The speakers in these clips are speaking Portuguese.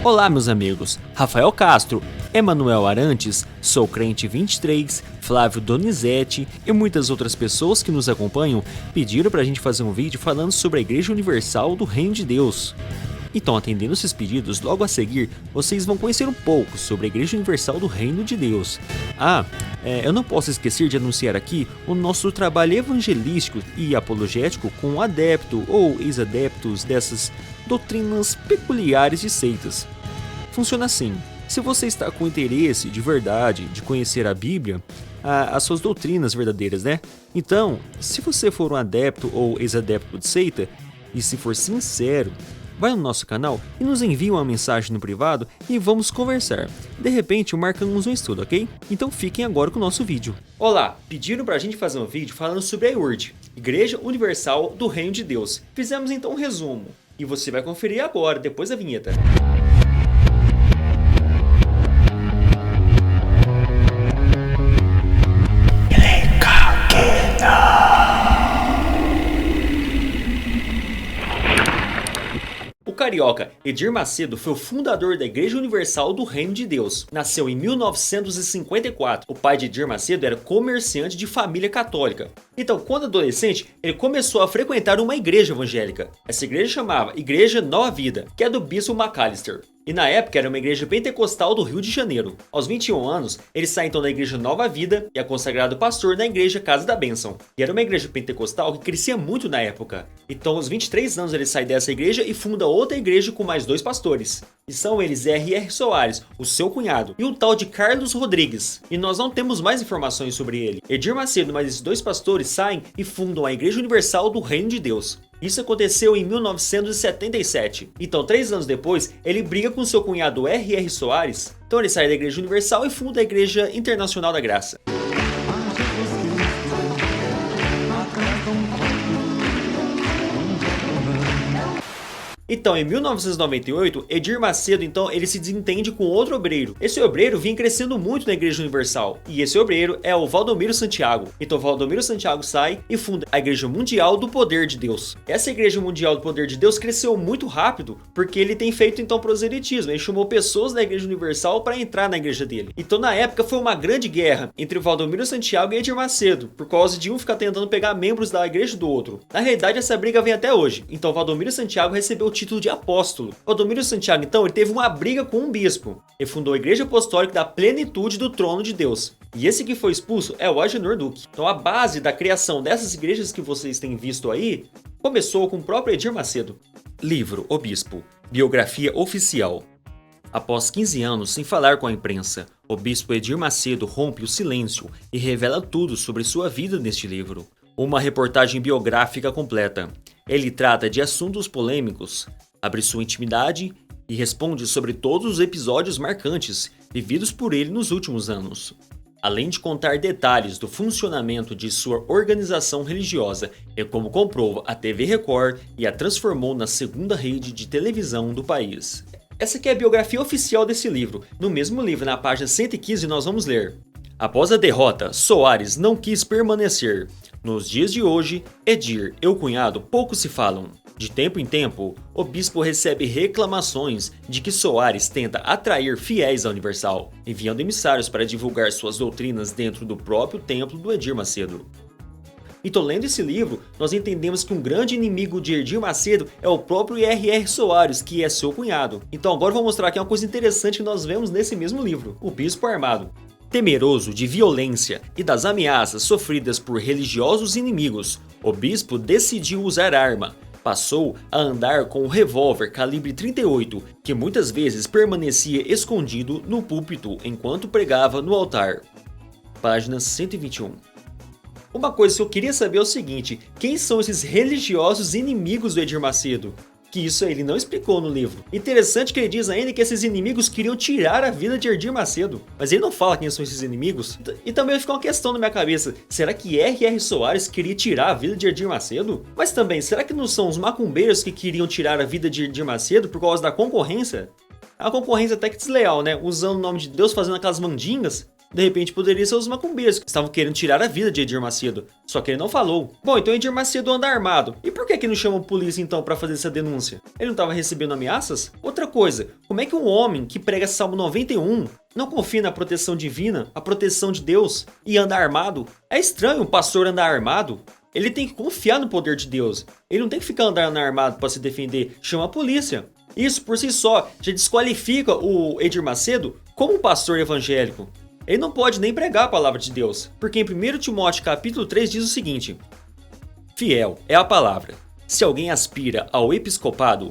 Olá, meus amigos. Rafael Castro, Emanuel Arantes, Sou Crente 23, Flávio Donizete e muitas outras pessoas que nos acompanham pediram pra gente fazer um vídeo falando sobre a Igreja Universal do Reino de Deus. Então, atendendo esses pedidos, logo a seguir, vocês vão conhecer um pouco sobre a Igreja Universal do Reino de Deus. Eu não posso esquecer de anunciar aqui o nosso trabalho evangelístico e apologético com adepto ou ex-adeptos dessas doutrinas peculiares de seitas. Funciona assim: se você está com interesse de verdade de conhecer a Bíblia, as suas doutrinas verdadeiras, né? Então, se você for um adepto ou ex-adepto de seita, e se for sincero, vai no nosso canal e nos envie uma mensagem no privado e vamos conversar. De repente, marcamos um estudo, ok? Então fiquem agora com o nosso vídeo. Olá, pediram pra gente fazer um vídeo falando sobre a IURD, Igreja Universal do Reino de Deus. Fizemos então um resumo e você vai conferir agora, depois da vinheta. O carioca Edir Macedo foi o fundador da Igreja Universal do Reino de Deus. Nasceu em 1954. O pai de Edir Macedo era comerciante de família católica. Então, quando adolescente, ele começou a frequentar uma igreja evangélica. Essa igreja chamava Igreja Nova Vida, que é do bispo McAllister. E na época era uma igreja pentecostal do Rio de Janeiro. Aos 21 anos, ele sai então da Igreja Nova Vida e é consagrado pastor na Igreja Casa da Bênção. E era uma igreja pentecostal que crescia muito na época. Então aos 23 anos ele sai dessa igreja e funda outra igreja com mais 2 pastores. E são eles R.R. Soares, o seu cunhado, e o tal de Carlos Rodrigues. E nós não temos mais informações sobre ele. Edir Macedo mais esses 2 pastores saem e fundam a Igreja Universal do Reino de Deus. Isso aconteceu em 1977. Então, 3 anos depois, ele briga com seu cunhado R.R. Soares. Então ele sai da Igreja Universal e funda a Igreja Internacional da Graça. Então, em 1998, Edir Macedo, então, ele se desentende com outro obreiro. Esse obreiro vinha crescendo muito na Igreja Universal. E esse obreiro é o Valdomiro Santiago. Então, Valdomiro Santiago sai e funda a Igreja Mundial do Poder de Deus. Essa Igreja Mundial do Poder de Deus cresceu muito rápido, porque ele tem feito, então, proselitismo. Ele chamou pessoas da Igreja Universal para entrar na igreja dele. Então, na época, foi uma grande guerra entre o Valdomiro Santiago e Edir Macedo, por causa de um ficar tentando pegar membros da igreja do outro. Na realidade, essa briga vem até hoje. Então, Valdomiro Santiago recebeu o título de apóstolo. Valdomiro Santiago, então, ele teve uma briga com um bispo. Ele fundou a Igreja Apostólica da Plenitude do Trono de Deus. E esse que foi expulso é o Agenor Duque. Então, a base da criação dessas igrejas que vocês têm visto aí começou com o próprio Edir Macedo. Livro O Bispo. Biografia oficial. Após 15 anos sem falar com a imprensa, o bispo Edir Macedo rompe o silêncio e revela tudo sobre sua vida neste livro. Uma reportagem biográfica completa. Ele trata de assuntos polêmicos, abre sua intimidade e responde sobre todos os episódios marcantes vividos por ele nos últimos anos. Além de contar detalhes do funcionamento de sua organização religiosa e como comprou a TV Record e a transformou na segunda rede de televisão do país. Essa aqui é a biografia oficial desse livro. No mesmo livro, na página 115, nós vamos ler: após a derrota, Soares não quis permanecer. Nos dias de hoje, Edir e o cunhado pouco se falam. De tempo em tempo, o bispo recebe reclamações de que Soares tenta atrair fiéis à Universal, enviando emissários para divulgar suas doutrinas dentro do próprio templo do Edir Macedo. Então, lendo esse livro, nós entendemos que um grande inimigo de Edir Macedo é o próprio R.R. Soares, que é seu cunhado. Então agora eu vou mostrar aqui uma coisa interessante que nós vemos nesse mesmo livro: o bispo armado. Temeroso de violência e das ameaças sofridas por religiosos inimigos, o bispo decidiu usar arma. Passou a andar com um revólver calibre 38, que muitas vezes permanecia escondido no púlpito enquanto pregava no altar. Página 121. Uma coisa que eu queria saber é o seguinte: quem são esses religiosos inimigos do Edir Macedo? Que isso ele não explicou no livro. Interessante que ele diz ainda que esses inimigos queriam tirar a vida de Edir Macedo. Mas ele não fala quem são esses inimigos. E também fica uma questão na minha cabeça: será que R.R. Soares queria tirar a vida de Edir Macedo? Mas também, será que não são os macumbeiros que queriam tirar a vida de Edir Macedo por causa da concorrência? A concorrência até que desleal, né? Usando o nome de Deus, fazendo aquelas mandingas. De repente poderia ser os macumbeiros que estavam querendo tirar a vida de Edir Macedo, só que ele não falou. Bom, então Edir Macedo anda armado. E por que não chamam a polícia então para fazer essa denúncia? Ele não estava recebendo ameaças? Outra coisa, como é que um homem que prega Salmo 91 não confia na proteção divina, a proteção de Deus, e anda armado? É estranho um pastor andar armado. Ele tem que confiar no poder de Deus. Ele não tem que ficar andando armado para se defender. Chama a polícia. Isso por si só já desqualifica o Edir Macedo como um pastor evangélico. Ele não pode nem pregar a palavra de Deus, porque em 1 Timóteo capítulo 3 diz o seguinte: fiel é a palavra. Se alguém aspira ao episcopado,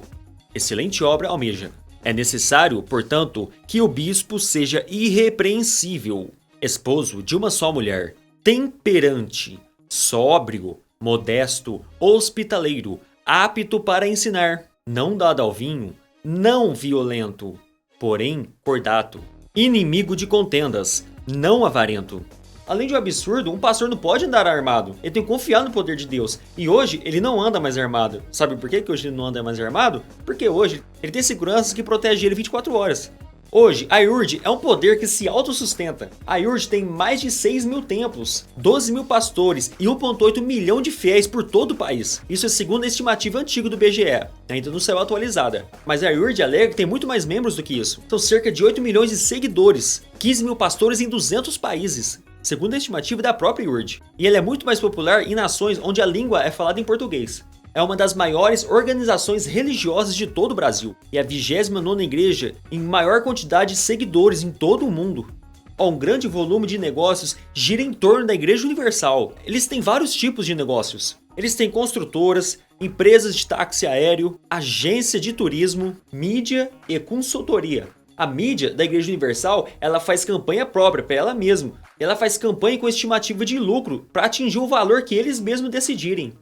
excelente obra almeja. É necessário, portanto, que o bispo seja irrepreensível, esposo de uma só mulher, temperante, sóbrio, modesto, hospitaleiro, apto para ensinar, não dado ao vinho, não violento, porém cordato, inimigo de contendas, não avarento. Além de um absurdo, um pastor não pode andar armado. Ele tem que confiar no poder de Deus. E hoje ele não anda mais armado. Sabe por que hoje ele não anda mais armado? Porque hoje ele tem seguranças que protegem ele 24 horas. Hoje, a IURD é um poder que se autossustenta. A IURD tem mais de 6 mil templos, 12 mil pastores e 1,8 milhão de fiéis por todo o país. Isso é segundo a estimativa antiga do BGE, ainda não saiu atualizada. Mas a IURD alega que tem muito mais membros do que isso. São cerca de 8 milhões de seguidores, 15 mil pastores em 200 países, segundo a estimativa da própria IURD. E ela é muito mais popular em nações onde a língua é falada em português. É uma das maiores organizações religiosas de todo o Brasil e a 29ª igreja em maior quantidade de seguidores em todo o mundo. Um grande volume de negócios gira em torno da Igreja Universal. Eles têm vários tipos de negócios. Eles têm construtoras, empresas de táxi aéreo, agência de turismo, mídia e consultoria. A mídia da Igreja Universal, ela faz campanha própria para ela mesma. Ela faz campanha com estimativa de lucro para atingir o valor que eles mesmos decidirem.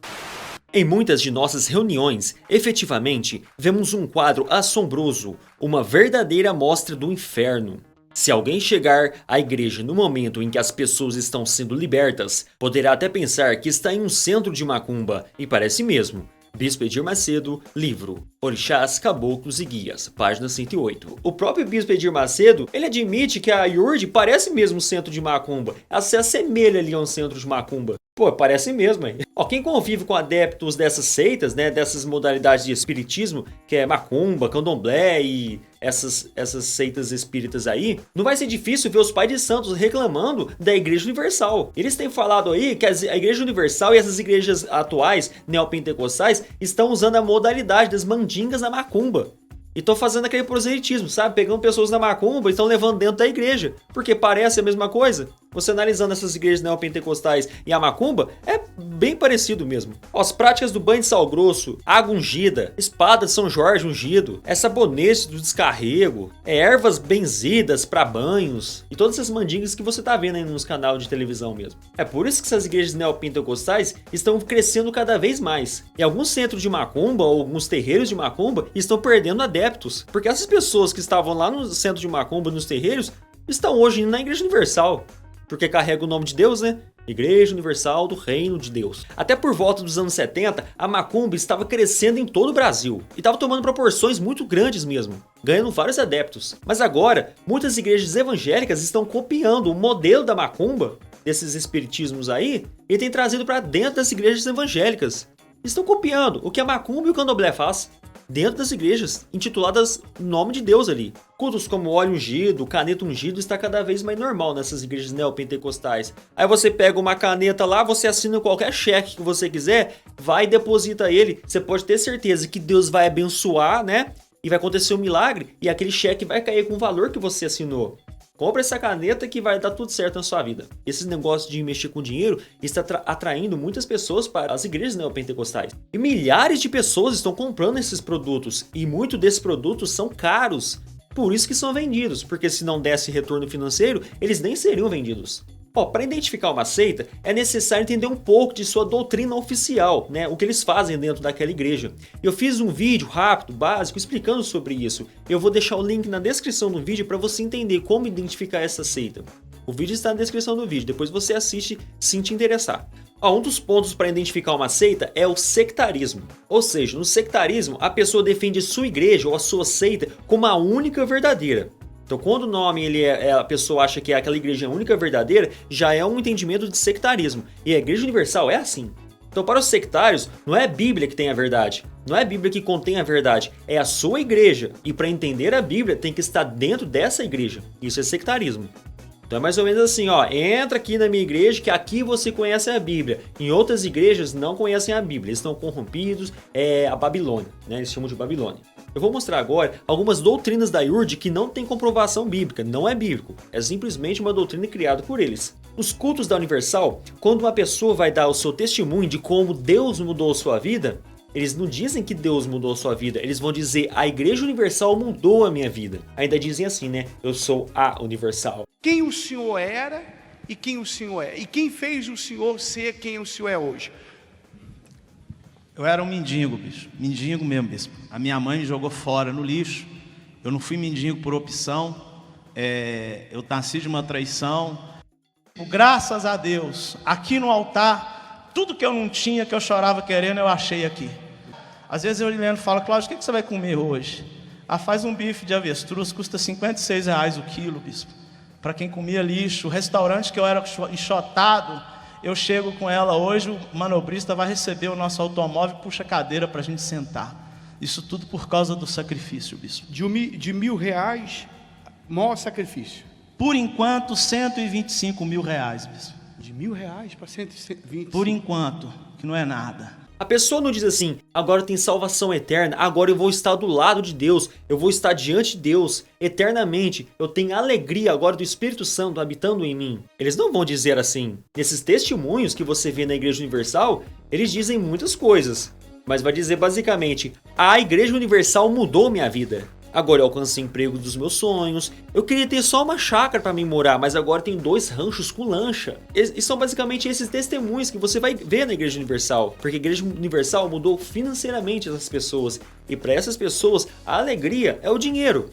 Em muitas de nossas reuniões, efetivamente, vemos um quadro assombroso, uma verdadeira mostra do inferno. Se alguém chegar à igreja no momento em que as pessoas estão sendo libertas, poderá até pensar que está em um centro de macumba, e parece mesmo. Bispo Edir Macedo, livro Orixás, Caboclos e Guias, página 108. O próprio Bispo Edir Macedo, ele admite que a IURD parece mesmo um centro de macumba. Ela se assemelha ali a um centro de macumba. Pô, parece mesmo, hein? Quem convive com adeptos dessas seitas, né, dessas modalidades de espiritismo, que é macumba, candomblé e essas seitas espíritas aí, não vai ser difícil ver os pais de santos reclamando da Igreja Universal. Eles têm falado aí que a Igreja Universal e essas igrejas atuais, neopentecostais, estão usando a modalidade das mandingas da macumba. E estão fazendo aquele proselitismo, sabe? Pegando pessoas da macumba e estão levando dentro da igreja. Porque parece a mesma coisa. Você analisando essas igrejas neopentecostais e a macumba, é bem parecido mesmo. As práticas do banho de sal grosso, água ungida, espada de São Jorge ungido, sabonete do descarrego, ervas benzidas para banhos e todas essas mandingas que você tá vendo aí nos canais de televisão mesmo. É por isso que essas igrejas neopentecostais estão crescendo cada vez mais. E alguns centros de macumba ou alguns terreiros de macumba estão perdendo adeptos, porque essas pessoas que estavam lá no centro de macumba, nos terreiros, estão hoje indo na Igreja Universal. Porque carrega o nome de Deus, né? Igreja Universal do Reino de Deus. Até por volta dos anos 70, a macumba estava crescendo em todo o Brasil. E estava tomando proporções muito grandes mesmo, ganhando vários adeptos. Mas agora, muitas igrejas evangélicas estão copiando o modelo da macumba, desses espiritismos aí, e tem trazido para dentro das igrejas evangélicas. Estão copiando o que a macumba e o candomblé faz dentro das igrejas, intituladas Nome de Deus ali. Cultos como óleo ungido, caneta ungido está cada vez mais normal nessas igrejas neopentecostais. Aí você pega uma caneta lá, você assina qualquer cheque que você quiser, vai e deposita ele. Você pode ter certeza que Deus vai abençoar, né? E vai acontecer um milagre e aquele cheque vai cair com o valor que você assinou. Compre essa caneta que vai dar tudo certo na sua vida. Esse negócio de mexer com dinheiro está atraindo muitas pessoas para as igrejas neopentecostais. E milhares de pessoas estão comprando esses produtos. E muitos desses produtos são caros. Por isso que são vendidos. Porque se não desse retorno financeiro, eles nem seriam vendidos. Para identificar uma seita, é necessário entender um pouco de sua doutrina oficial, né? O que eles fazem dentro daquela igreja. Eu fiz um vídeo rápido, básico, explicando sobre isso. Eu vou deixar o link na descrição do vídeo para você entender como identificar essa seita. O vídeo está na descrição do vídeo, depois você assiste se te interessar. Um dos pontos para identificar uma seita é o sectarismo. Ou seja, no sectarismo, a pessoa defende sua igreja ou a sua seita como a única verdadeira. Então, quando o nome a pessoa acha que aquela igreja é a única verdadeira, já é um entendimento de sectarismo. E a Igreja Universal é assim. Então, para os sectários, não é a Bíblia que tem a verdade, não é a Bíblia que contém a verdade, é a sua igreja. E para entender a Bíblia, tem que estar dentro dessa igreja. Isso é sectarismo. Então é mais ou menos assim, ó, entra aqui na minha igreja que aqui você conhece a Bíblia. Em outras igrejas não conhecem a Bíblia, eles estão corrompidos, a Babilônia, né? Eles chamam de Babilônia. Eu vou mostrar agora algumas doutrinas da IURD que não tem comprovação bíblica, não é bíblico, é simplesmente uma doutrina criada por eles. Nos cultos da Universal, quando uma pessoa vai dar o seu testemunho de como Deus mudou sua vida, eles não dizem que Deus mudou a sua vida, eles vão dizer a Igreja Universal mudou a minha vida. Ainda dizem assim, né? Eu sou a Universal. Quem o Senhor era e quem o Senhor é. E quem fez o Senhor ser quem o Senhor é hoje? Eu era um mendigo, bicho. Mendigo mesmo, bispo. A minha mãe me jogou fora no lixo. Eu não fui mendigo por opção. Eu nasci de uma traição. Graças a Deus, aqui no altar, tudo que eu não tinha, que eu chorava querendo, eu achei aqui. Às vezes eu olhando e falo, Cláudio, o que você vai comer hoje? Faz um bife de avestruz, custa R$56 o quilo, bispo. Para quem comia lixo, o restaurante que eu era enxotado, eu chego com ela hoje, o manobrista vai receber o nosso automóvel e puxa a cadeira para a gente sentar. Isso tudo por causa do sacrifício, bispo. De R$1.000, maior sacrifício. Por enquanto, R$125 mil, bispo. De R$1.000 para 125. Por enquanto, que não é nada. A pessoa não diz assim, agora tem salvação eterna, agora eu vou estar do lado de Deus, eu vou estar diante de Deus eternamente, eu tenho alegria agora do Espírito Santo habitando em mim. Eles não vão dizer assim. Nesses testemunhos que você vê na Igreja Universal, eles dizem muitas coisas, mas vai dizer basicamente, a Igreja Universal mudou minha vida. Agora eu alcancei o emprego dos meus sonhos. Eu queria ter só uma chácara para mim morar, mas agora tem 2 ranchos com lancha. E são basicamente esses testemunhos que você vai ver na Igreja Universal. Porque a Igreja Universal mudou financeiramente essas pessoas. E para essas pessoas, a alegria é o dinheiro.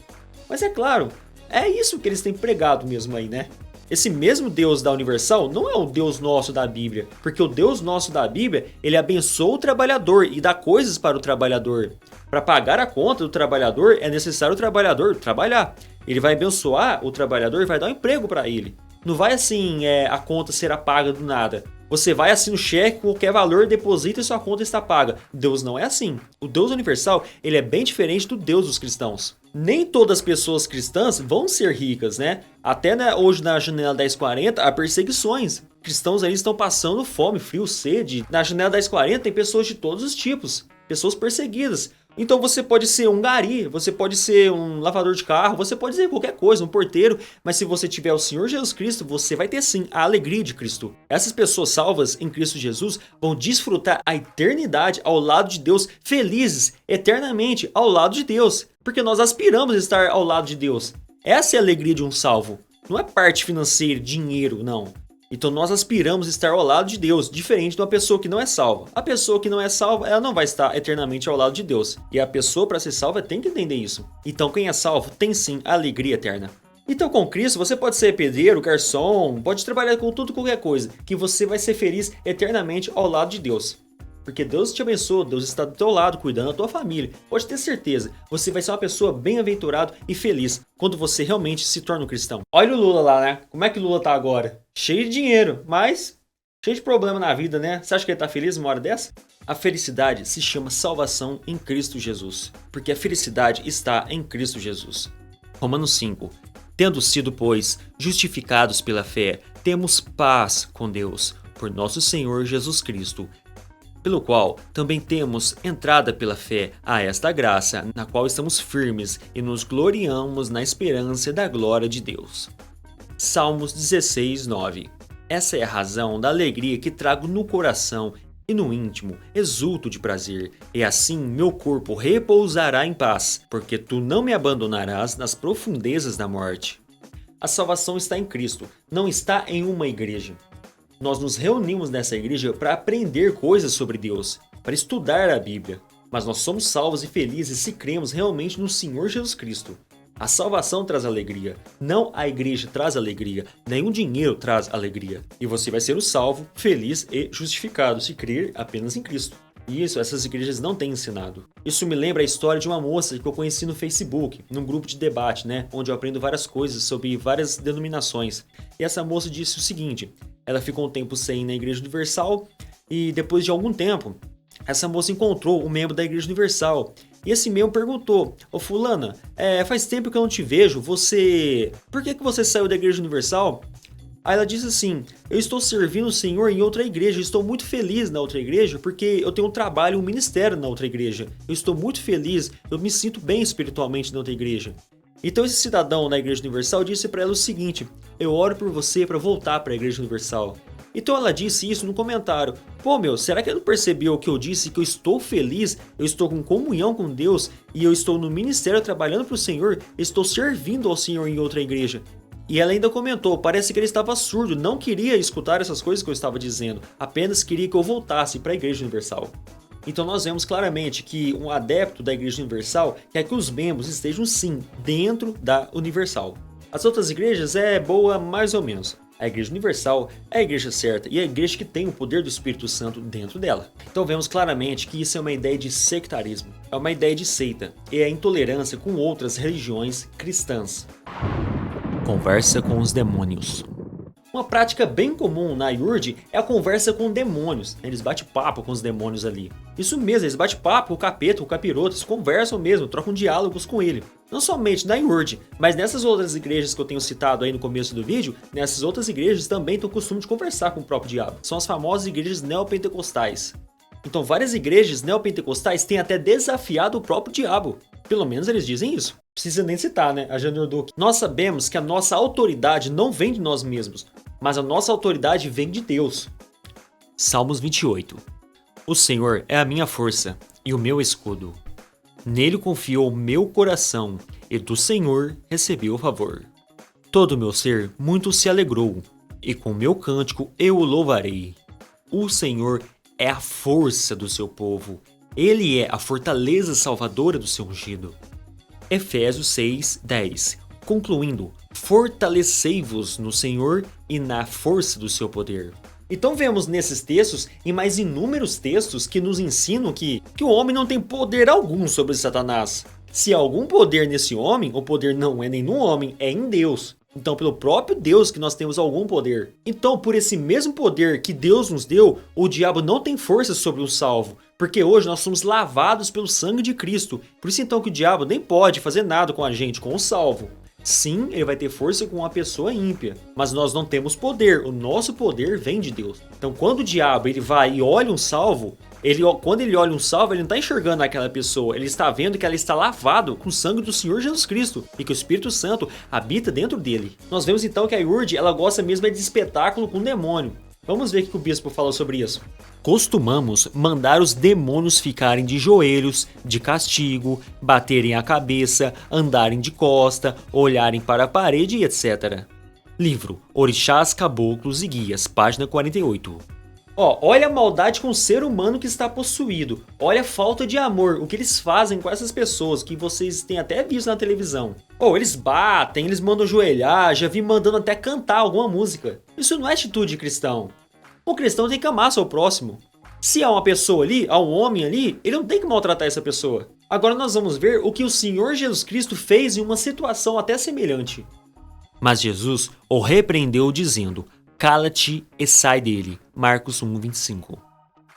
Mas é claro, é isso que eles têm pregado mesmo aí, né? Esse mesmo Deus da Universal não é o Deus nosso da Bíblia. Porque o Deus nosso da Bíblia, ele abençoa o trabalhador e dá coisas para o trabalhador. Para pagar a conta do trabalhador, é necessário o trabalhador trabalhar. Ele vai abençoar o trabalhador e vai dar um emprego para ele. Não vai assim, a conta será paga do nada. Você vai, assina o cheque, qualquer valor, deposita e sua conta está paga. Deus não é assim. O Deus universal, ele é bem diferente do Deus dos cristãos. Nem todas as pessoas cristãs vão ser ricas, né? Até hoje na janela 1040 há perseguições. Cristãos ali estão passando fome, frio, sede. Na janela 1040 tem pessoas de todos os tipos. Pessoas perseguidas. Então você pode ser um gari, você pode ser um lavador de carro, você pode ser qualquer coisa, um porteiro, mas se você tiver o Senhor Jesus Cristo, você vai ter sim a alegria de Cristo. Essas pessoas salvas em Cristo Jesus vão desfrutar a eternidade ao lado de Deus, felizes eternamente ao lado de Deus, porque nós aspiramos a estar ao lado de Deus. Essa é a alegria de um salvo, não é parte financeira, dinheiro, não. Então nós aspiramos a estar ao lado de Deus, diferente de uma pessoa que não é salva. A pessoa que não é salva, ela não vai estar eternamente ao lado de Deus. E a pessoa, para ser salva, tem que entender isso. Então quem é salvo tem sim a alegria eterna. Então com Cristo você pode ser pedreiro, garçom, pode trabalhar com tudo, qualquer coisa, que você vai ser feliz eternamente ao lado de Deus. Porque Deus te abençoa, Deus está do teu lado, cuidando da tua família. Pode ter certeza, você vai ser uma pessoa bem-aventurada e feliz quando você realmente se torna um cristão. Olha o Lula lá, né? Como é que o Lula tá agora? Cheio de dinheiro, mas cheio de problema na vida, né? Você acha que ele tá feliz uma hora dessa? A felicidade se chama salvação em Cristo Jesus, porque a felicidade está em Cristo Jesus. Romanos 5. Tendo sido, pois, justificados pela fé, temos paz com Deus, por nosso Senhor Jesus Cristo, pelo qual também temos entrada pela fé a esta graça, na qual estamos firmes e nos gloriamos na esperança da glória de Deus. Salmos 16, 9. Essa é a razão da alegria que trago no coração e no íntimo exulto de prazer, e assim meu corpo repousará em paz, porque tu não me abandonarás nas profundezas da morte. A salvação está em Cristo, não está em uma igreja. Nós nos reunimos nessa igreja para aprender coisas sobre Deus, para estudar a Bíblia. Mas nós somos salvos e felizes se cremos realmente no Senhor Jesus Cristo. A salvação traz alegria, não a igreja traz alegria, nenhum dinheiro traz alegria. E você vai ser o salvo, feliz e justificado se crer apenas em Cristo. Isso, essas igrejas não têm ensinado. Isso me lembra a história de uma moça que eu conheci no Facebook, num grupo de debate, né? Onde eu aprendo várias coisas sobre várias denominações. E essa moça disse o seguinte: ela ficou um tempo sem ir na Igreja Universal e depois de algum tempo, essa moça encontrou um membro da Igreja Universal. E esse membro perguntou: ô fulana, faz tempo que eu não te vejo, por que você saiu da Igreja Universal? Aí ela disse assim: eu estou servindo o Senhor em outra igreja, eu estou muito feliz na outra igreja porque eu tenho um trabalho, um ministério na outra igreja. Eu estou muito feliz, eu me sinto bem espiritualmente na outra igreja. Então esse cidadão na Igreja Universal disse para ela o seguinte: eu oro por você para voltar para a Igreja Universal. Então ela disse isso no comentário: pô meu, será que ele não percebeu que eu disse que eu estou feliz, eu estou com comunhão com Deus e eu estou no ministério trabalhando para o Senhor, estou servindo ao Senhor em outra igreja? E ela ainda comentou: parece que ele estava surdo, não queria escutar essas coisas que eu estava dizendo, apenas queria que eu voltasse para a Igreja Universal. Então nós vemos claramente que um adepto da Igreja Universal quer que os membros estejam sim dentro da Universal. As outras igrejas é boa mais ou menos. A Igreja Universal é a igreja certa e é a igreja que tem o poder do Espírito Santo dentro dela. Então vemos claramente que isso é uma ideia de sectarismo, é uma ideia de seita e é intolerância com outras religiões cristãs. Conversa com os demônios. Uma prática bem comum na IURD é a conversa com demônios. Eles batem papo com os demônios ali. Isso mesmo, eles batem papo com o capeta, com o capiroto, eles conversam mesmo, trocam diálogos com ele. Não somente na IURD, mas nessas outras igrejas que eu tenho citado aí no começo do vídeo, nessas outras igrejas também têm o costume de conversar com o próprio diabo. São as famosas igrejas neopentecostais. Então várias igrejas neopentecostais têm até desafiado o próprio diabo. Pelo menos eles dizem isso. Precisa nem citar, né? A Jane Duke. Nós sabemos que a nossa autoridade não vem de nós mesmos, mas a nossa autoridade vem de Deus. Salmos 28. O Senhor é a minha força e o meu escudo. Nele confiou o meu coração e do Senhor recebi o favor. Todo o meu ser muito se alegrou e com meu cântico eu o louvarei. O Senhor é a força do seu povo. Ele é a fortaleza salvadora do seu ungido. Efésios 6:10. Concluindo, fortalecei-vos no Senhor e na força do seu poder. Então vemos nesses textos e mais inúmeros textos que nos ensinam que o homem não tem poder algum sobre Satanás. Se há algum poder nesse homem, o poder não é nem no homem, é em Deus. Então pelo próprio Deus que nós temos algum poder. Então por esse mesmo poder que Deus nos deu, o diabo não tem força sobre o salvo. Porque hoje nós somos lavados pelo sangue de Cristo. Por isso então que o diabo nem pode fazer nada com a gente, com o salvo. Sim, ele vai ter força com uma pessoa ímpia, mas nós não temos poder, o nosso poder vem de Deus. Então quando o diabo ele vai e olha um salvo, quando ele olha um salvo, ele não está enxergando aquela pessoa, ele está vendo que ela está lavado com o sangue do Senhor Jesus Cristo e que o Espírito Santo habita dentro dele. Nós vemos então que a IURD ela gosta mesmo de espetáculo com o demônio. Vamos ver o que o bispo fala sobre isso. Costumamos mandar os demônios ficarem de joelhos, de castigo, baterem a cabeça, andarem de costa, olharem para a parede e etc. Livro Orixás, Caboclos e Guias, página 48. Olha a maldade com o ser humano que está possuído. Olha a falta de amor, o que eles fazem com essas pessoas que vocês têm até visto na televisão. Eles batem, eles mandam ajoelhar, já vi mandando até cantar alguma música. Isso não é atitude de cristão. O cristão tem que amar seu próximo. Se há uma pessoa ali, há um homem ali, ele não tem que maltratar essa pessoa. Agora nós vamos ver o que o Senhor Jesus Cristo fez em uma situação até semelhante. Mas Jesus o repreendeu dizendo: cala-te e sai dele. Marcos 1:25.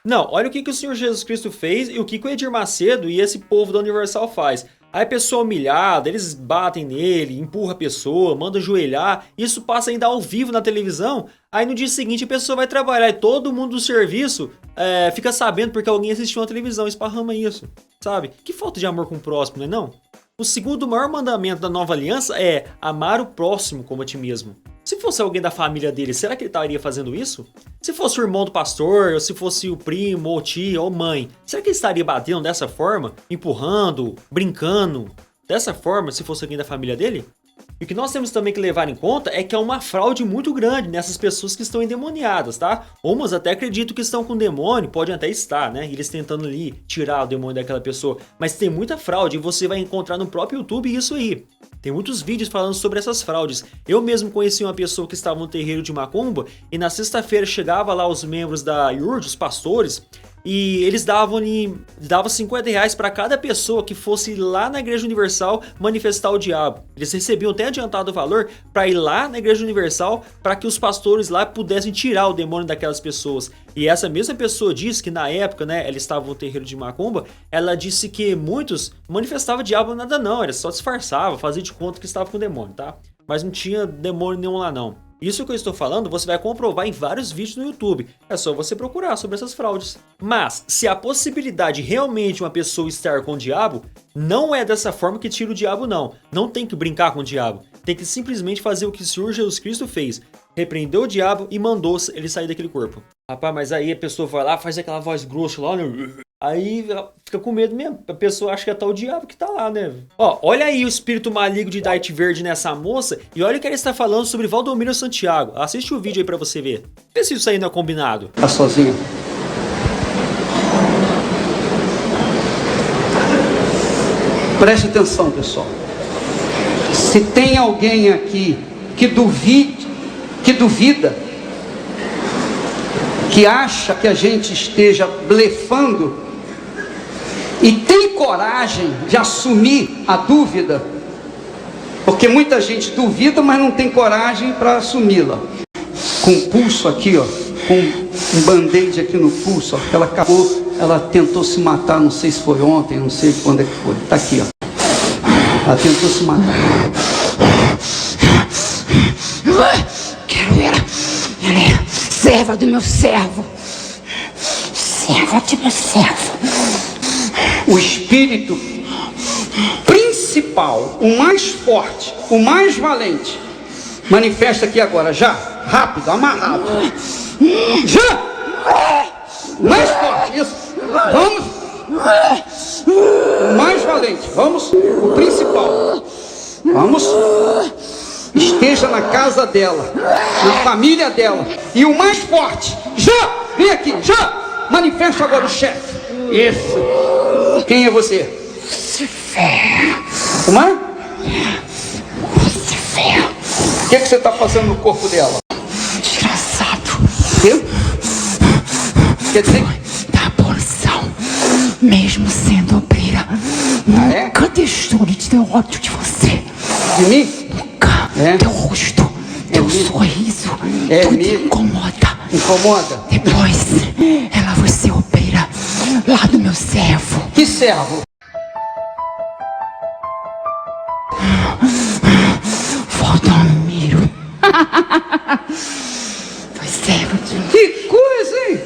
Não, olha o que o Senhor Jesus Cristo fez e o que o Edir Macedo e esse povo da Universal faz. Aí a pessoa humilhada, eles batem nele, empurra a pessoa, manda ajoelhar, isso passa ainda ao vivo na televisão, aí no dia seguinte a pessoa vai trabalhar e todo mundo do serviço fica sabendo porque alguém assistiu na televisão, esparrama isso, sabe? Que falta de amor com o próximo, não é não? O segundo maior mandamento da nova aliança é amar o próximo como a ti mesmo. Se fosse alguém da família dele, será que ele estaria fazendo isso? Se fosse o irmão do pastor, ou se fosse o primo, ou tia, ou mãe, será que ele estaria batendo dessa forma? Empurrando, brincando, dessa forma, se fosse alguém da família dele? E o que nós temos também que levar em conta é que há uma fraude muito grande nessas pessoas que estão endemoniadas, tá? Umas até acreditam que estão com demônio, podem até estar, né? Eles tentando ali tirar o demônio daquela pessoa. Mas tem muita fraude e você vai encontrar no próprio YouTube isso aí. Tem muitos vídeos falando sobre essas fraudes. Eu mesmo conheci uma pessoa que estava no terreiro de Macumba e na sexta-feira chegava lá os membros da IURD, os pastores, e eles davam 50 reais para cada pessoa que fosse lá na Igreja Universal manifestar o diabo. Eles recebiam até adiantado o valor para ir lá na Igreja Universal para que os pastores lá pudessem tirar o demônio daquelas pessoas. E essa mesma pessoa disse que na época, né, ela estava no terreiro de macumba, ela disse que muitos manifestavam diabo nada não, era só disfarçava, fazia de conta que estava com demônio, tá? Mas não tinha demônio nenhum lá não. Isso que eu estou falando você vai comprovar em vários vídeos no YouTube. É só você procurar sobre essas fraudes. Mas, se a possibilidade realmente de uma pessoa estar com o diabo, não é dessa forma que tira o diabo não. Não tem que brincar com o diabo. Tem que simplesmente fazer o que o Senhor Jesus Cristo fez. Repreendeu o diabo e mandou ele sair daquele corpo. Rapaz, mas aí a pessoa vai lá, faz aquela voz grossa lá, né? Aí fica com medo mesmo. A pessoa acha que é tal diabo que tá lá, né? Ó, olha aí o espírito maligno de Darth Verde nessa moça e olha o que ela está falando sobre Valdomiro Santiago. Assiste o vídeo aí pra você ver. Vê se isso aí não é combinado. Tá sozinho? Preste atenção, pessoal. Se tem alguém aqui que duvida, que acha que a gente esteja blefando e tem coragem de assumir a dúvida, porque muita gente duvida, mas não tem coragem para assumi-la. Com o pulso aqui, ó, com um band-aid aqui no pulso, ó, ela acabou, ela tentou se matar, não sei se foi ontem, não sei quando é que foi. Tá aqui, ó. Ela tentou se matar. Quero ver. Ela é serva do meu servo. Serva do meu servo. O espírito principal, o mais forte, o mais valente, manifesta aqui agora, já, rápido, amarrado. Já! Mais forte, isso. Vamos. O mais valente, vamos. O principal. Vamos. Esteja na casa dela, na família dela. E o mais forte, já! Vem aqui, já! Manifesta agora o chefe. Isso. Quem é você? Lucifer. Como é? Lucifer. O que você está fazendo no corpo dela? Desgraçado. Eu? Quer dizer? Da porção. Mesmo sendo obreira. é? Nunca deixou de ter ódio de você. De mim? Nunca. É? Teu rosto, teu mesmo? sorriso, É tudo mesmo? incomoda. Incomoda? Depois, ela vai ser obreira lá do meu servo. Que servo? Valdomiro. Foi servo de... Que coisa, hein?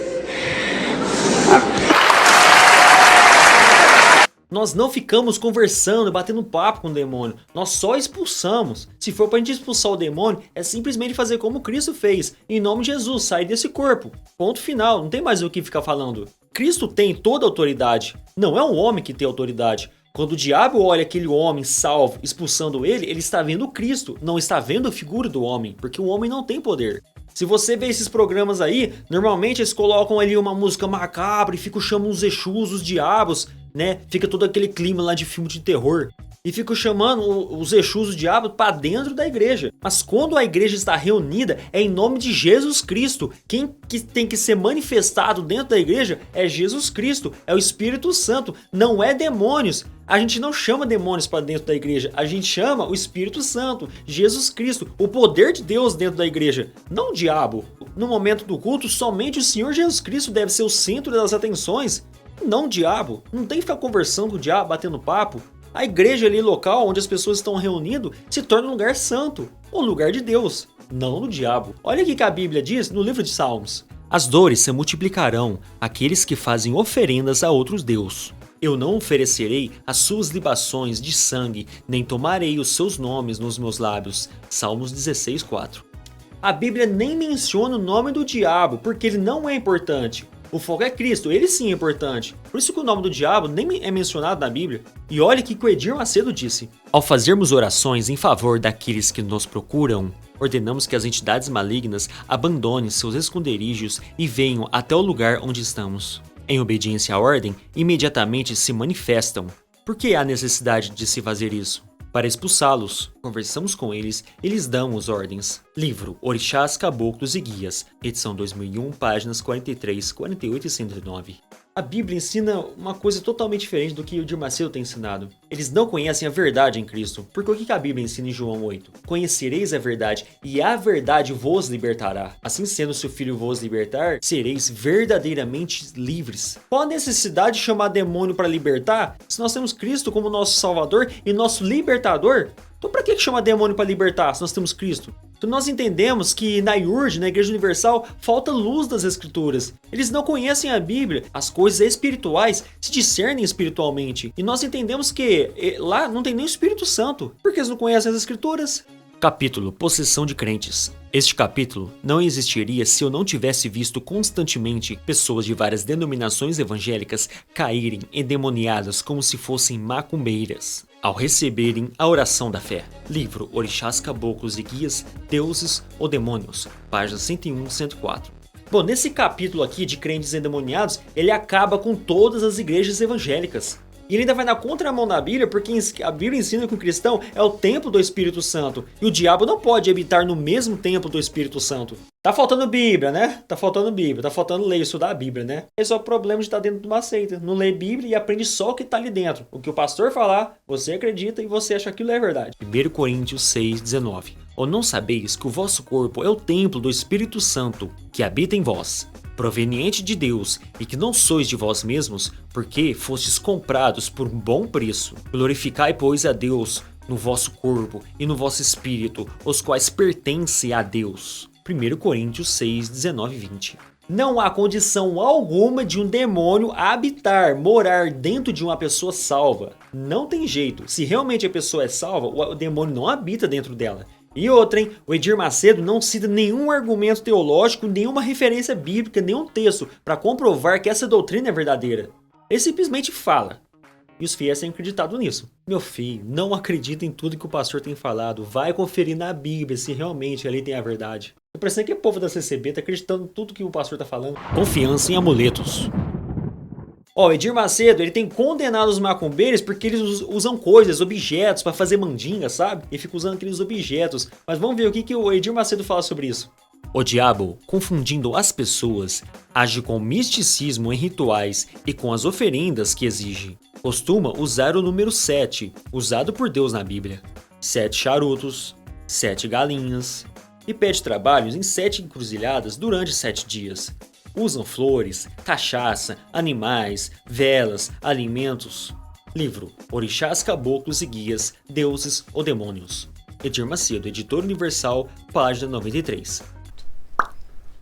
Nós não ficamos conversando, batendo papo com o demônio. Nós só expulsamos. Se for pra gente expulsar o demônio, é simplesmente fazer como Cristo fez. Em nome de Jesus, sair desse corpo. Ponto final, não tem mais o que ficar falando. Cristo tem toda a autoridade. Não é um homem que tem autoridade. Quando o diabo olha aquele homem salvo, expulsando ele, ele está vendo Cristo, não está vendo a figura do homem, porque o homem não tem poder. Se você vê esses programas aí, normalmente eles colocam ali uma música macabra e ficam chamando os Exus, os diabos, né? Fica todo aquele clima lá de filme de terror. E ficam chamando os Exus, os diabos, para dentro da igreja. Mas quando a igreja está reunida, é em nome de Jesus Cristo. Quem que tem que ser manifestado dentro da igreja é Jesus Cristo, é o Espírito Santo, não é demônios. A gente não chama demônios para dentro da igreja, a gente chama o Espírito Santo, Jesus Cristo, o poder de Deus dentro da igreja, não o diabo. No momento do culto, somente o Senhor Jesus Cristo deve ser o centro das atenções, não o diabo. Não tem que ficar conversando com o diabo, batendo papo. A igreja ali local onde as pessoas estão reunindo se torna um lugar santo, um lugar de Deus, não do diabo. Olha o que a Bíblia diz no livro de Salmos. As dores se multiplicarão àqueles que fazem oferendas a outros deuses. Eu não oferecerei as suas libações de sangue, nem tomarei os seus nomes nos meus lábios. Salmos 16:4. A Bíblia nem menciona o nome do diabo, porque ele não é importante. O foco é Cristo, ele sim é importante. Por isso que o nome do diabo nem é mencionado na Bíblia. E olha o que o Edir Macedo disse. Ao fazermos orações em favor daqueles que nos procuram, ordenamos que as entidades malignas abandonem seus esconderijos e venham até o lugar onde estamos. Em obediência à ordem, imediatamente se manifestam. Por que há necessidade de se fazer isso? Para expulsá-los, conversamos com eles e lhes damos ordens. Livro Orixás, Caboclos e Guias, edição 2001, páginas 43, 48 e 109. A Bíblia ensina uma coisa totalmente diferente do que o Edir Macedo tem ensinado. Eles não conhecem a verdade em Cristo. Porque o que a Bíblia ensina em João 8? Conhecereis a verdade, e a verdade vos libertará. Assim sendo, se o Filho vos libertar, sereis verdadeiramente livres. Qual a necessidade de chamar demônio para libertar, se nós temos Cristo como nosso Salvador e nosso libertador? Então para que chamar demônio para libertar, se nós temos Cristo? Então nós entendemos que na IURD, na Igreja Universal, falta luz das Escrituras. Eles não conhecem a Bíblia. As coisas espirituais se discernem espiritualmente. E nós entendemos que lá não tem nem o Espírito Santo. Porque eles não conhecem as Escrituras. Capítulo Possessão de Crentes. Este capítulo não existiria se eu não tivesse visto constantemente pessoas de várias denominações evangélicas caírem endemoniadas como se fossem macumbeiras, ao receberem a oração da fé. Livro Orixás, Caboclos e Guias, Deuses ou Demônios, páginas 101 e 104. Bom, nesse capítulo aqui de crentes endemoniados, ele acaba com todas as igrejas evangélicas. E ele ainda vai na contramão da Bíblia, porque a Bíblia ensina que o cristão é o templo do Espírito Santo. E o diabo não pode habitar no mesmo templo do Espírito Santo. Tá faltando Bíblia, né? Tá faltando Bíblia, tá faltando ler, estudar a Bíblia, né? Esse é o problema de estar dentro de uma seita. Não lê Bíblia e aprende só o que tá ali dentro. O que o pastor falar, você acredita e você acha que aquilo é verdade. 1 Coríntios 6:19. Ou não sabeis que o vosso corpo é o templo do Espírito Santo, que habita em vós, proveniente de Deus, e que não sois de vós mesmos, porque fostes comprados por um bom preço. Glorificai, pois, a Deus no vosso corpo e no vosso espírito, os quais pertencem a Deus. 1 Coríntios 6, 19 e 20. Não há condição alguma de um demônio habitar, morar dentro de uma pessoa salva. Não tem jeito. Se realmente a pessoa é salva, o demônio não habita dentro dela. E outra, hein? O Edir Macedo não cita nenhum argumento teológico, nenhuma referência bíblica, nenhum texto para comprovar que essa doutrina é verdadeira. Ele simplesmente fala. E os fiéis têm acreditado nisso. Meu filho, não acredita em tudo que o pastor tem falado. Vai conferir na Bíblia se realmente ali tem a verdade. A impressão é que o povo da CCB está acreditando em tudo que o pastor está falando. Confiança em amuletos. Ó, o Edir Macedo, ele tem condenado os macumbeiros porque eles usam coisas, objetos para fazer mandinga, sabe? E fica usando aqueles objetos. Mas vamos ver o que o Edir Macedo fala sobre isso. O diabo, confundindo as pessoas, age com misticismo em rituais e com as oferendas que exige. Costuma usar o número 7, usado por Deus na Bíblia. 7 charutos, 7 galinhas. E pede trabalhos em 7 encruzilhadas durante 7 dias. Usam flores, cachaça, animais, velas, alimentos. Livro Orixás, Caboclos e Guias, Deuses ou Demônios. Edir Macedo, Editora Universal, página 93.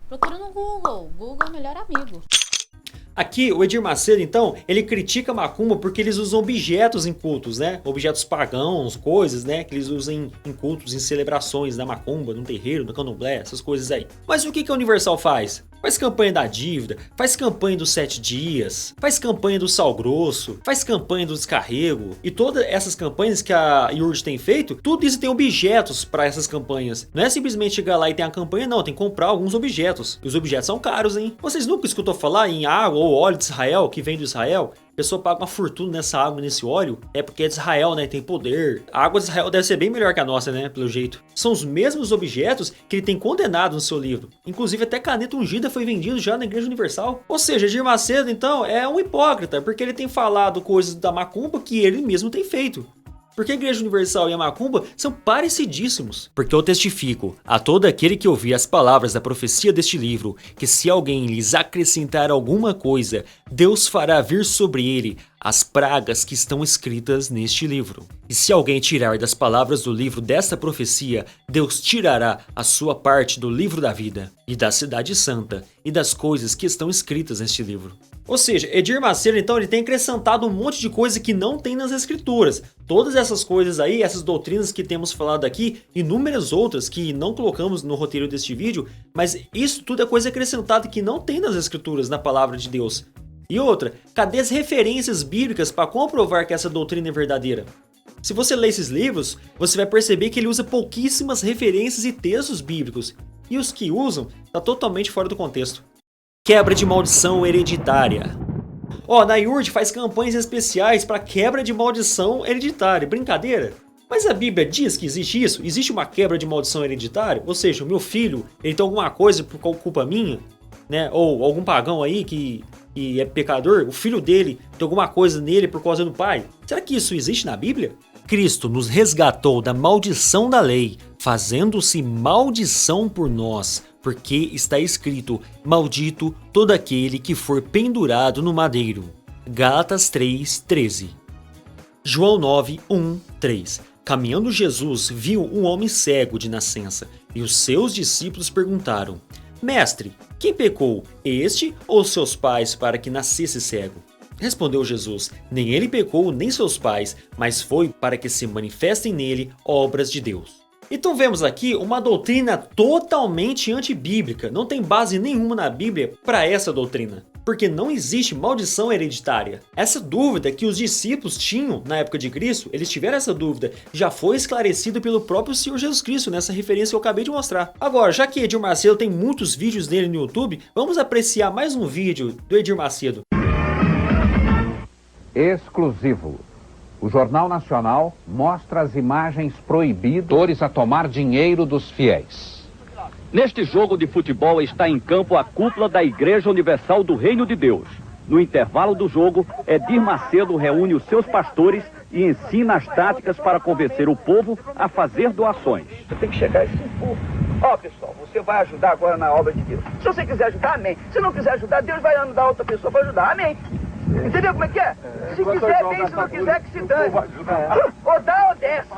Procura no Google. Google é o melhor amigo. Aqui, o Edir Macedo, então, ele critica a macumba porque eles usam objetos em cultos, né? Objetos pagãos, coisas, né? Que eles usam em cultos, em celebrações da macumba, no terreiro, no candomblé, essas coisas aí. Mas o que a Universal faz? Faz campanha da dívida, faz campanha dos 7 dias, faz campanha do sal grosso, faz campanha do descarrego. E todas essas campanhas que a IURD tem feito, tudo isso tem objetos para essas campanhas. Não é simplesmente chegar lá e ter uma campanha, não. Tem que comprar alguns objetos. E os objetos são caros, hein? Vocês nunca escutou falar em água ou óleo de Israel, que vem do Israel? A pessoa paga uma fortuna nessa água, nesse óleo. É porque é de Israel, né? Tem poder. A água de Israel deve ser bem melhor que a nossa, né? Pelo jeito. São os mesmos objetos que ele tem condenado no seu livro. Inclusive até caneta ungida foi vendido já na Igreja Universal. Ou seja, Edir Macedo, então, é um hipócrita. Porque ele tem falado coisas da macumba que ele mesmo tem feito. Porque a Igreja Universal e a macumba são parecidíssimos. Porque eu testifico a todo aquele que ouvir as palavras da profecia deste livro, que se alguém lhes acrescentar alguma coisa, Deus fará vir sobre ele as pragas que estão escritas neste livro. E se alguém tirar das palavras do livro desta profecia, Deus tirará a sua parte do livro da vida, e da cidade santa, e das coisas que estão escritas neste livro. Ou seja, Edir Macedo, então, ele tem acrescentado um monte de coisa que não tem nas escrituras. Todas essas coisas aí, essas doutrinas que temos falado aqui, inúmeras outras que não colocamos no roteiro deste vídeo, mas isso tudo é coisa acrescentada que não tem nas escrituras, na palavra de Deus. E outra, cadê as referências bíblicas para comprovar que essa doutrina é verdadeira? Se você ler esses livros, você vai perceber que ele usa pouquíssimas referências e textos bíblicos. E os que usam, está totalmente fora do contexto. Quebra de maldição hereditária. Ó, na IURD faz campanhas especiais para quebra de maldição hereditária. Brincadeira? Mas a Bíblia diz que existe isso? Existe uma quebra de maldição hereditária? Ou seja, o meu filho, ele tem alguma coisa por culpa minha? Né? Ou algum pagão aí que e é pecador, o filho dele tem alguma coisa nele por causa do pai? Será que isso existe na Bíblia? Cristo nos resgatou da maldição da lei, fazendo-se maldição por nós, porque está escrito: maldito todo aquele que for pendurado no madeiro. Gálatas 3:13. João 9:1-3. Caminhando Jesus viu um homem cego de nascença, e os seus discípulos perguntaram: Mestre, quem pecou, este ou seus pais, para que nascesse cego? Respondeu Jesus: nem ele pecou, nem seus pais, mas foi para que se manifestem nele obras de Deus. Então vemos aqui uma doutrina totalmente antibíblica, não tem base nenhuma na Bíblia para essa doutrina, porque não existe maldição hereditária. Essa dúvida que os discípulos tinham na época de Cristo, eles tiveram essa dúvida, já foi esclarecida pelo próprio Senhor Jesus Cristo nessa referência que eu acabei de mostrar. Agora, já que Edir Macedo tem muitos vídeos dele no YouTube, vamos apreciar mais um vídeo do Edir Macedo. Exclusivo. O Jornal Nacional mostra as imagens proibidas a tomar dinheiro dos fiéis. Neste jogo de futebol está em campo a cúpula da Igreja Universal do Reino de Deus. No intervalo do jogo, Edir Macedo reúne os seus pastores e ensina as táticas para convencer o povo a fazer doações. Você tem que chegar e se impor. Ó, pessoal, você vai ajudar agora na obra de Deus. Se você quiser ajudar, amém. Se não quiser ajudar, Deus vai mandar outra pessoa para ajudar, amém. Entendeu como é que é? Se quiser, bem, se não quiser, que se dane. Ou dá ou desce.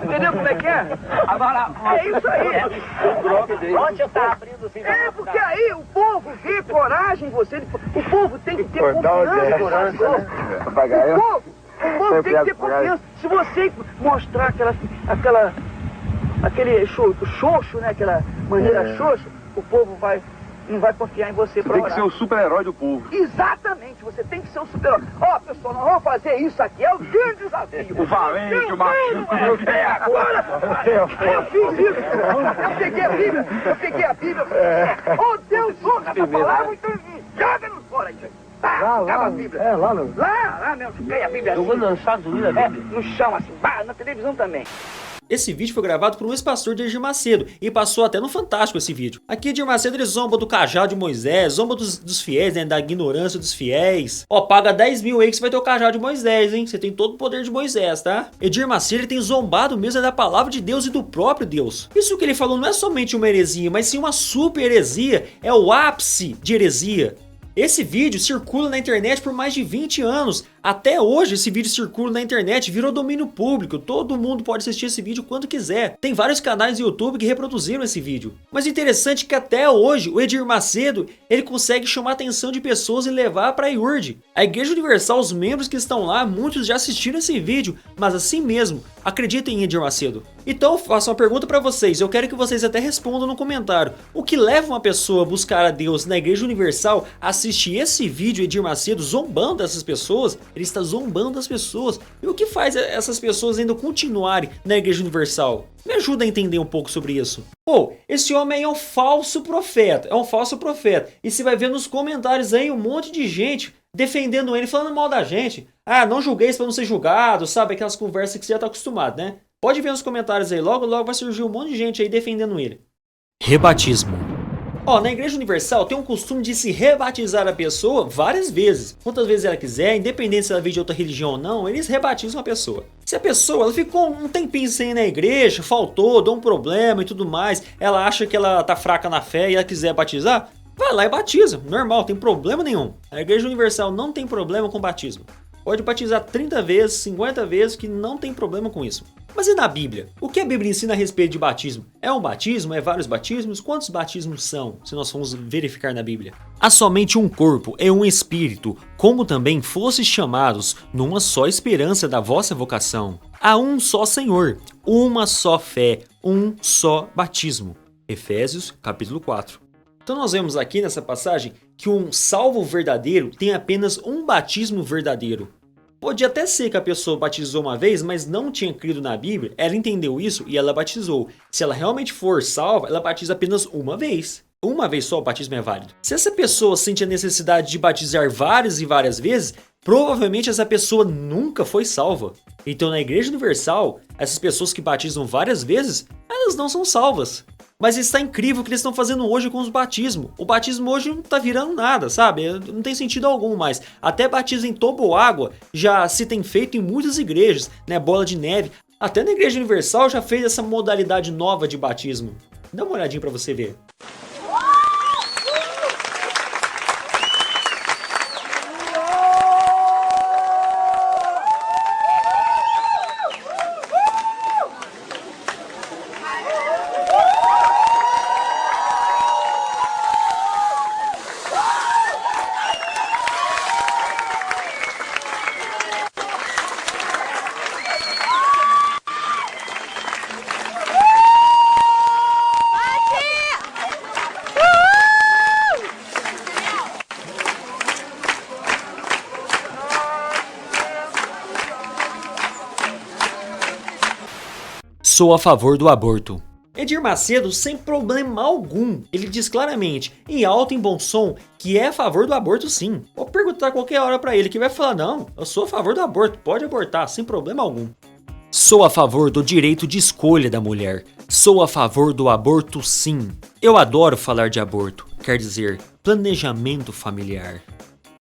Entendeu como é que é? Agora, é isso aí. Onde está abrindo assim? É, porque aí o povo vê coragem em você. O povo tem que ter confiança. O povo tem que ter confiança. Se você mostrar aquele xoxo, né? Aquela maneira xoxa, o povo não vai confiar em você para orar. Tem que ser o super-herói do povo. Exatamente, você tem que ser o super-herói. Ó, pessoal, nós vamos fazer isso aqui, é o grande desafio. O valente, o macho. É agora, eu fiz isso. Eu peguei a Bíblia. Oh, Deus, ouça essa palavra, então joga nos fora aí. Tá, a Bíblia. É, lá mesmo, joguei a Bíblia assim. Jogou nos Estados Unidos a Bíblia? No chão, assim, na televisão também. Esse vídeo foi gravado por um ex-pastor de Edir Macedo e passou até no Fantástico esse vídeo. Aqui Edir Macedo ele zomba do cajado de Moisés, zomba dos fiéis, né, da ignorância dos fiéis. Ó, paga 10 mil aí que você vai ter o cajado de Moisés, hein? Você tem todo o poder de Moisés, tá? Edir Macedo ele tem zombado mesmo da palavra de Deus e do próprio Deus. Isso que ele falou não é somente uma heresia, mas sim uma super heresia, é o ápice de heresia. Esse vídeo circula na internet por mais de 20 anos. Até hoje esse vídeo circula na internet, virou domínio público. Todo mundo pode assistir esse vídeo quando quiser. Tem vários canais do YouTube que reproduziram esse vídeo. Mas o interessante é que até hoje o Edir Macedo ele consegue chamar a atenção de pessoas e levar para a IURD. A Igreja Universal, os membros que estão lá, muitos já assistiram esse vídeo. Mas assim mesmo, acreditem em Edir Macedo. Então eu faço uma pergunta para vocês. Eu quero que vocês até respondam no comentário. O que leva uma pessoa a buscar a Deus na Igreja Universal a assistir esse vídeo Edir Macedo zombando dessas pessoas? Ele está zombando das pessoas. E o que faz essas pessoas ainda continuarem na Igreja Universal? Me ajuda a entender um pouco sobre isso. Pô, esse homem é um falso profeta. É um falso profeta. E você vai ver nos comentários aí um monte de gente defendendo ele, falando mal da gente. Ah, não julgueis para não ser julgado, sabe? Aquelas conversas que você já está acostumado, né? Pode ver nos comentários aí. Logo, logo vai surgir um monte de gente aí defendendo ele. Rebatismo. Ó, na Igreja Universal tem um costume de se rebatizar a pessoa várias vezes. Quantas vezes ela quiser, independente se ela veio de outra religião ou não, eles rebatizam a pessoa. Se a pessoa ela ficou um tempinho sem ir na igreja, faltou, deu um problema e tudo mais, ela acha que ela tá fraca na fé e ela quiser batizar, vai lá e batiza. Normal, tem problema nenhum. A Igreja Universal não tem problema com batismo. Pode batizar 30 vezes, 50 vezes, que não tem problema com isso. Mas e na Bíblia? O que a Bíblia ensina a respeito de batismo? É um batismo? É vários batismos? Quantos batismos são, se nós formos verificar na Bíblia? Há somente um corpo e um espírito, como também fostes chamados, numa só esperança da vossa vocação. Há um só Senhor, uma só fé, um só batismo. Efésios, capítulo 4. Então nós vemos aqui nessa passagem que um salvo verdadeiro tem apenas um batismo verdadeiro. Pode até ser que a pessoa batizou uma vez, mas não tinha crido na Bíblia, ela entendeu isso e ela batizou. Se ela realmente for salva, ela batiza apenas uma vez. Uma vez só o batismo é válido. Se essa pessoa sente a necessidade de batizar várias e várias vezes, provavelmente essa pessoa nunca foi salva. Então na Igreja Universal, essas pessoas que batizam várias vezes, elas não são salvas. Mas está incrível o que eles estão fazendo hoje com os batismos. O batismo hoje não tá virando nada, sabe? Não tem sentido algum mais. Até batismo em toboágua já se tem feito em muitas igrejas, né? Bola de neve. Até na Igreja Universal já fez essa modalidade nova de batismo. Dá uma olhadinha pra você ver. Sou a favor do aborto. Edir Macedo, sem problema algum, ele diz claramente, em alto e em bom som, que é a favor do aborto sim. Vou perguntar qualquer hora pra ele, que vai falar, não, eu sou a favor do aborto, pode abortar, sem problema algum. Sou a favor do direito de escolha da mulher. Sou a favor do aborto sim. Eu adoro falar de aborto, quer dizer, planejamento familiar.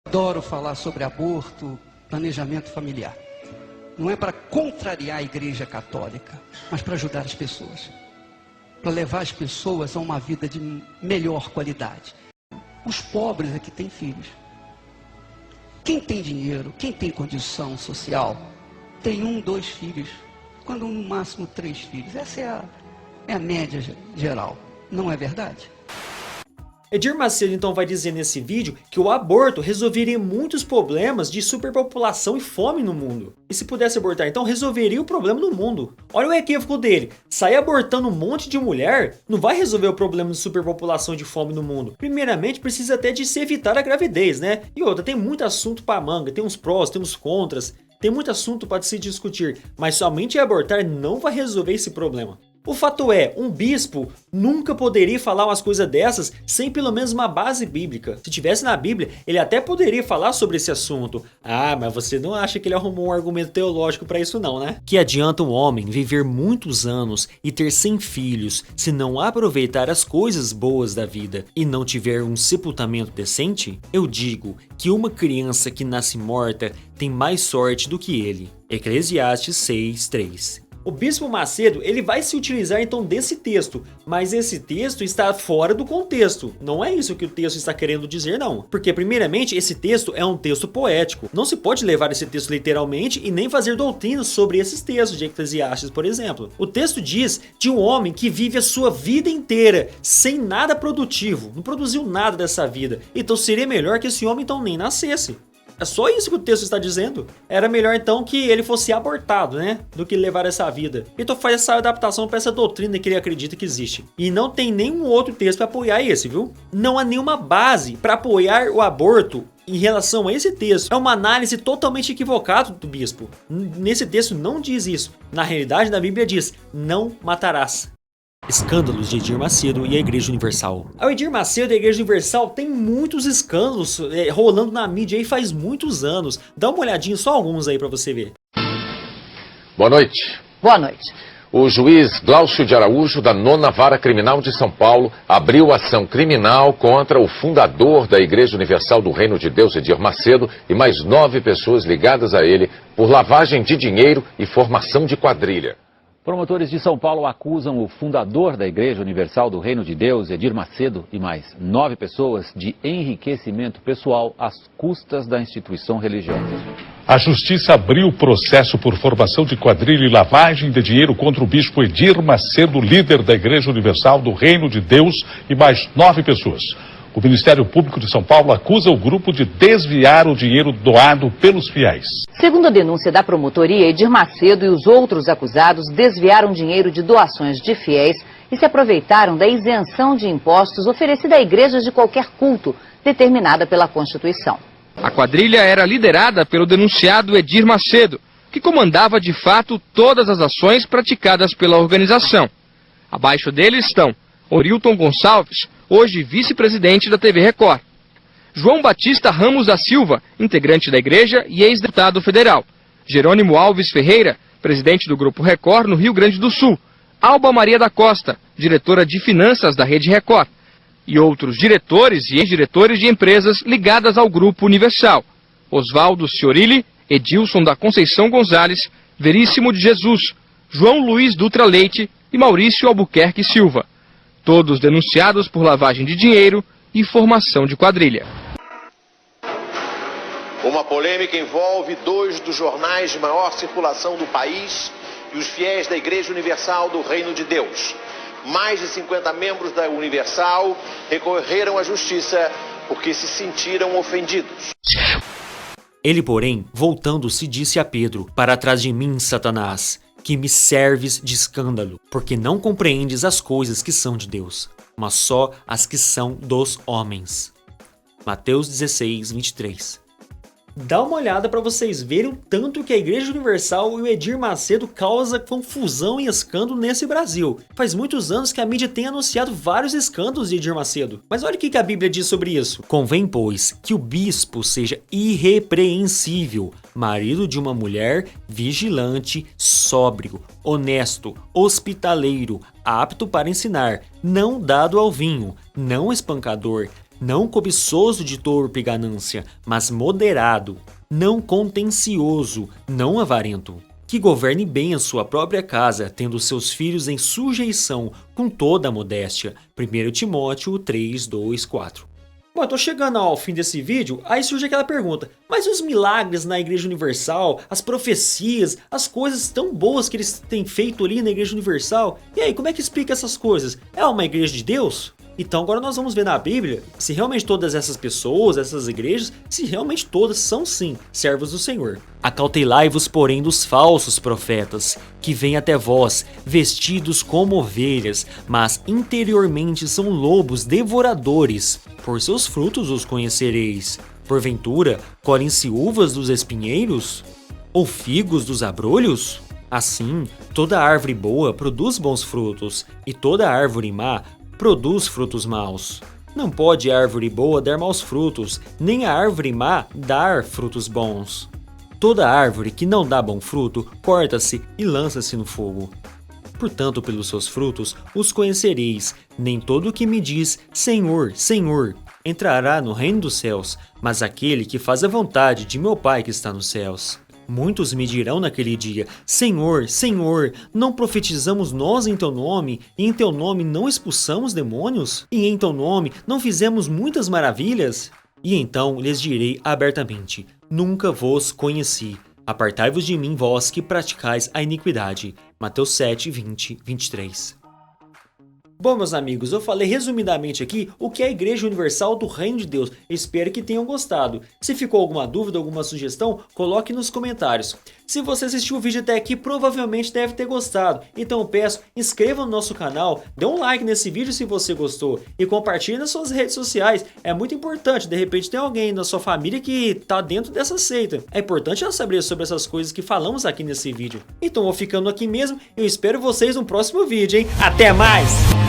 Adoro falar sobre aborto, planejamento familiar. Não é para contrariar a Igreja Católica, mas para ajudar as pessoas. Para levar as pessoas a uma vida de melhor qualidade. Os pobres é que têm filhos. Quem tem dinheiro, quem tem condição social, tem 1, 2 filhos. Quando no máximo 3 filhos. Essa é a média geral. Não é verdade? Edir Macedo então vai dizer nesse vídeo que o aborto resolveria muitos problemas de superpopulação e fome no mundo. E se pudesse abortar, então resolveria o problema do mundo. Olha o equívoco dele, sair abortando um monte de mulher não vai resolver o problema de superpopulação e de fome no mundo. Primeiramente precisa até de se evitar a gravidez, né? E outra, tem muito assunto pra manga, tem uns prós, tem uns contras, tem muito assunto para se discutir, mas somente abortar não vai resolver esse problema. O fato é, um bispo nunca poderia falar umas coisas dessas sem pelo menos uma base bíblica. Se tivesse na Bíblia, ele até poderia falar sobre esse assunto. Ah, mas você não acha que ele arrumou um argumento teológico para isso não, né? Que adianta um homem viver muitos anos e ter 100 filhos se não aproveitar as coisas boas da vida e não tiver um sepultamento decente? Eu digo que uma criança que nasce morta tem mais sorte do que ele. Eclesiastes 6:3. O Bispo Macedo, ele vai se utilizar então desse texto, mas esse texto está fora do contexto. Não é isso que o texto está querendo dizer, não. Porque, primeiramente, esse texto é um texto poético. Não se pode levar esse texto literalmente e nem fazer doutrinas sobre esses textos de Eclesiastes, por exemplo. O texto diz de um homem que vive a sua vida inteira sem nada produtivo, não produziu nada dessa vida. Então seria melhor que esse homem então nem nascesse. É só isso que o texto está dizendo. Era melhor então que ele fosse abortado, né? Do que levar essa vida. Então faz essa adaptação para essa doutrina que ele acredita que existe. E não tem nenhum outro texto para apoiar esse, viu? Não há nenhuma base para apoiar o aborto em relação a esse texto. É uma análise totalmente equivocada do bispo. Nesse texto não diz isso. Na realidade, na Bíblia diz, não matarás. Escândalos de Edir Macedo e a Igreja Universal. O Edir Macedo e a Igreja Universal tem muitos escândalos rolando na mídia aí faz muitos anos. Dá uma olhadinha, só alguns aí pra você ver. Boa noite. Boa noite. O juiz Glaucio de Araújo, da 9ª Vara Criminal de São Paulo, abriu ação criminal contra o fundador da Igreja Universal do Reino de Deus, Edir Macedo, e mais 9 pessoas ligadas a ele por lavagem de dinheiro e formação de quadrilha. Promotores de São Paulo acusam o fundador da Igreja Universal do Reino de Deus, Edir Macedo, e mais 9 pessoas de enriquecimento pessoal às custas da instituição religiosa. A Justiça abriu processo por formação de quadrilha e lavagem de dinheiro contra o bispo Edir Macedo, líder da Igreja Universal do Reino de Deus, e mais 9 pessoas. O Ministério Público de São Paulo acusa o grupo de desviar o dinheiro doado pelos fiéis. Segundo a denúncia da promotoria, Edir Macedo e os outros acusados desviaram dinheiro de doações de fiéis e se aproveitaram da isenção de impostos oferecida a igrejas de qualquer culto, determinada pela Constituição. A quadrilha era liderada pelo denunciado Edir Macedo, que comandava de fato todas as ações praticadas pela organização. Abaixo dele estão Orilton Gonçalves, hoje vice-presidente da TV Record. João Batista Ramos da Silva, integrante da igreja e ex-deputado federal. Jerônimo Alves Ferreira, presidente do Grupo Record no Rio Grande do Sul. Alba Maria da Costa, diretora de finanças da Rede Record, e outros diretores e ex-diretores de empresas ligadas ao Grupo Universal: Oswaldo Ciorilli, Edilson da Conceição Gonzalez, Veríssimo de Jesus, João Luiz Dutra Leite e Maurício Albuquerque Silva, todos denunciados por lavagem de dinheiro e formação de quadrilha. Uma polêmica envolve 2 dos jornais de maior circulação do país e os fiéis da Igreja Universal do Reino de Deus. Mais de 50 membros da Universal recorreram à justiça porque se sentiram ofendidos. Ele, porém, voltando-se, disse a Pedro: Para trás de mim, Satanás, que me serves de escândalo, porque não compreendes as coisas que são de Deus, mas só as que são dos homens. Mateus 16, 23. Dá uma olhada para vocês verem o tanto que a Igreja Universal e o Edir Macedo causa confusão e escândalo nesse Brasil. Faz muitos anos que a mídia tem anunciado vários escândalos de Edir Macedo. Mas olha o que a Bíblia diz sobre isso. Convém, pois, que o bispo seja irrepreensível, marido de uma mulher, vigilante, sóbrio, honesto, hospitaleiro, apto para ensinar, não dado ao vinho, não espancador, não cobiçoso de torpe ganância, mas moderado, não contencioso, não avarento, que governe bem a sua própria casa, tendo seus filhos em sujeição, com toda a modéstia. 1 Timóteo 3, 2, 4. Bom, eu tô chegando ao fim desse vídeo, aí surge aquela pergunta: mas os milagres na Igreja Universal, as profecias, as coisas tão boas que eles têm feito ali na Igreja Universal, e aí, como é que explica essas coisas? É uma igreja de Deus? Então agora nós vamos ver na Bíblia se realmente todas essas pessoas, essas igrejas, se realmente todas são sim servos do Senhor. Acautelai-vos, porém, dos falsos profetas, que vêm até vós, vestidos como ovelhas, mas interiormente são lobos devoradores. Por seus frutos os conhecereis. Porventura, colhem-se uvas dos espinheiros? Ou figos dos abrolhos? Assim, toda árvore boa produz bons frutos, e toda árvore má produz frutos maus. Não pode a árvore boa dar maus frutos, nem a árvore má dar frutos bons. Toda árvore que não dá bom fruto, corta-se e lança-se no fogo. Portanto, pelos seus frutos os conhecereis. Nem todo o que me diz, Senhor, Senhor, entrará no reino dos céus, mas aquele que faz a vontade de meu Pai que está nos céus. Muitos me dirão naquele dia: Senhor, Senhor, não profetizamos nós em teu nome, e em teu nome não expulsamos demônios? E em teu nome não fizemos muitas maravilhas? E então lhes direi abertamente: nunca vos conheci. Apartai-vos de mim, vós que praticais a iniquidade. Mateus 7, 20, 23. Bom, meus amigos, eu falei resumidamente aqui o que é a Igreja Universal do Reino de Deus. Espero que tenham gostado. Se ficou alguma dúvida, alguma sugestão, coloque nos comentários. Se você assistiu o vídeo até aqui, provavelmente deve ter gostado. Então eu peço, inscreva no nosso canal, dê um like nesse vídeo se você gostou e compartilhe nas suas redes sociais. É muito importante, de repente tem alguém na sua família que tá dentro dessa seita. É importante ela saber sobre essas coisas que falamos aqui nesse vídeo. Então eu vou ficando aqui mesmo, eu espero vocês no próximo vídeo, hein? Até mais!